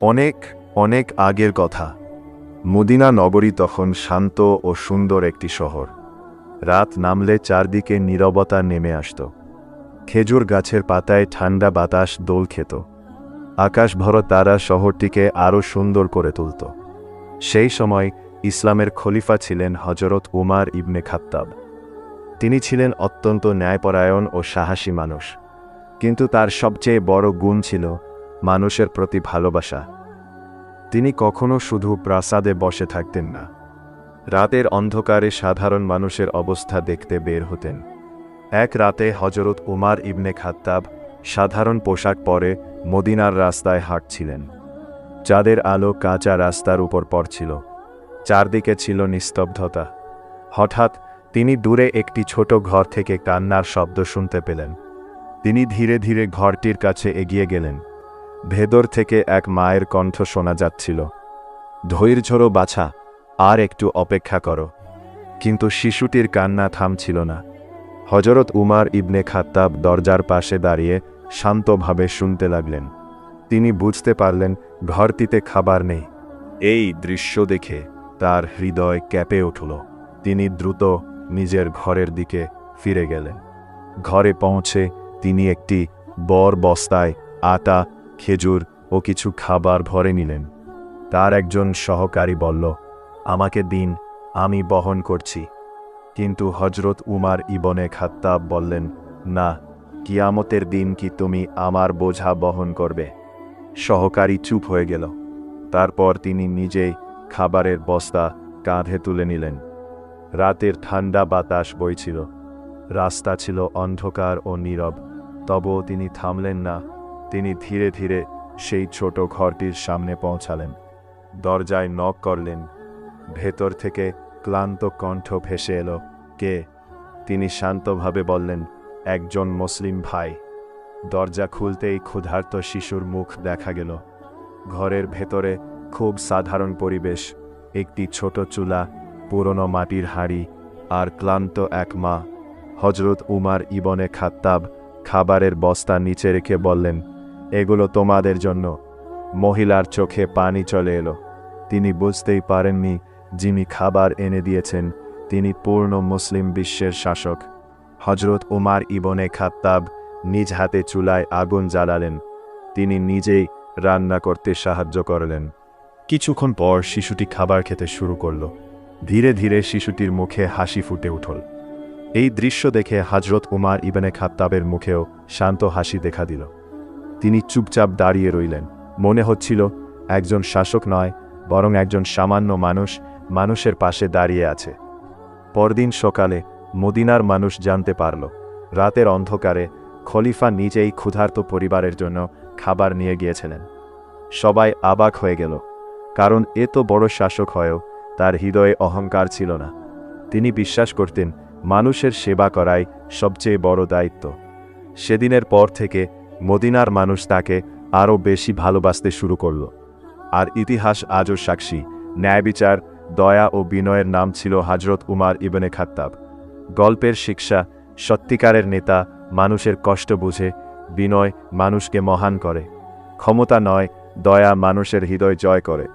অনেক অনেক আগের কথা। মদিনা নগরী তখন শান্ত ও সুন্দর একটি শহর। রাত নামলে চারদিকে নীরবতা নেমে আসত। খেজুর গাছের পাতায় ঠান্ডা বাতাস দোল খেত। আকাশ ভরা তারা শহরটিকে আরও সুন্দর করে তুলত। সেই সময় ইসলামের খলিফা ছিলেন হজরত উমার ইবনে খাত্তাব। তিনি ছিলেন অত্যন্ত ন্যায়পরায়ণ ও সাহসী মানুষ, কিন্তু তার সবচেয়ে বড় গুণ ছিল মানুষের প্রতি ভালোবাসা। তিনি কখনো শুধু প্রাসাদে বসে থাকতেন না, রাতের অন্ধকারে সাধারণ মানুষের অবস্থা দেখতে বের হতেন। এক রাতে হজরত উমার ইবনে খাত্তাব সাধারণ পোশাক পরে মদিনার রাস্তায় হাঁটছিলেন। চাঁদের আলো কাঁচা রাস্তার উপর পড়ছিল, চারদিকে ছিল নিস্তব্ধতা। হঠাৎ তিনি দূরে একটি ছোট ঘর থেকে কান্নার শব্দ শুনতে পেলেন। তিনি ধীরে ধীরে ঘরটির কাছে এগিয়ে গেলেন। ভেতর থেকে এক মায়ের কণ্ঠ শোনা যাচ্ছিল, ধৈর্য ধরো বাছা, আর একটু অপেক্ষা করো। কিন্তু শিশুটির কান্না থামছিল না। হজরত উমার ইবনে খাত্তাব দরজার পাশে দাঁড়িয়ে শান্তভাবে শুনতে লাগলেন। তিনি বুঝতে পারলেন ঘরটিতে খাবার নেই। এই দৃশ্য দেখে তার হৃদয় কেঁপে উঠল। তিনি দ্রুত নিজের ঘরের দিকে ফিরে গেলেন। ঘরে পৌঁছে তিনি একটি বড় বস্তায় আটা, খেজুর ও কিছু খাবার ভরে নিলেন। তার একজন সহকারী বলল, আমাকে দিন, আমি বহন করছি। কিন্তু হজরত উমার ইবনে খাত্তাব বললেন, না, কিয়ামতের দিন কি তুমি আমার বোঝা বহন করবে? সহকারী চুপ হয়ে গেল। তারপর তিনি নিজেই খাবারের বস্তা কাঁধে তুলে নিলেন। রাতের ঠান্ডা বাতাস বইছিল, রাস্তা ছিল অন্ধকার ও নীরব। তবুও তিনি থামলেন না। তিনি ধীরে ধীরে সেই ছোট ঘরটির সামনে পৌঁছালেন। দরজায় নক করলেন। ভেতর থেকে ক্লান্ত কণ্ঠ ভেসে এলো, কে? তিনি শান্তভাবে বললেন, একজন মুসলিম ভাই। দরজা খুলতেই ক্ষুধার্ত শিশুর মুখ দেখা গেল। ঘরের ভেতরে খুব সাধারণ পরিবেশ, একটি ছোট চুলা, পুরনো মাটির হাঁড়ি আর ক্লান্ত এক মা। হজরত উমার ইবনে খাত্তাব খাবারের বস্তা নিচে রেখে বললেন, এগুলো তোমাদের জন্য। মহিলার চোখে পানি চলে এলো। তিনি বুঝতেই পারেননি যিনি খাবার এনে দিয়েছেন তিনি পূর্ণ মুসলিম বিশ্বের শাসক। হজরত উমার ইবনে খাত্তাব নিজ হাতে চুলায় আগুন জ্বালালেন। তিনি নিজেই রান্না করতে সাহায্য করলেন। কিছুক্ষণ পর শিশুটি খাবার খেতে শুরু করল। ধীরে ধীরে শিশুটির মুখে হাসি ফুটে উঠল। এই দৃশ্য দেখে হজরত উমার ইবনে খাত্তাবের মুখেও শান্ত হাসি দেখা দিল। তিনি চুপচাপ দাঁড়িয়ে রইলেন। মনে হচ্ছিল একজন শাসক নয়, বরং একজন সামান্য মানুষ মানুষের পাশে দাঁড়িয়ে আছে। পরদিন সকালে মদিনার মানুষ জানতে পারল, রাতের অন্ধকারে খলিফা নিজেই ক্ষুধার্ত পরিবারের জন্য খাবার নিয়ে গিয়েছিলেন। সবাই অবাক হয়ে গেল, কারণ এত বড় শাসক হয়েও তার হৃদয়ে অহংকার ছিল না। তিনি বিশ্বাস করতেন মানুষের সেবা করাই সবচেয়ে বড় দায়িত্ব। সেদিনের পর থেকে মদিনার মানুষ তাকে আরও বেশি ভালোবাসতে শুরু করল। আর ইতিহাস আজও সাক্ষী, ন্যায়বিচার, দয়া ও বিনয়ের নাম ছিল হজরত উমার ইবনে খাত্তাব। গল্পের শিক্ষা, সত্যিকারের নেতা মানুষের কষ্ট বুঝে, বিনয় মানুষকে মহান করে, ক্ষমতা নয়, দয়া মানুষের হৃদয় জয় করে।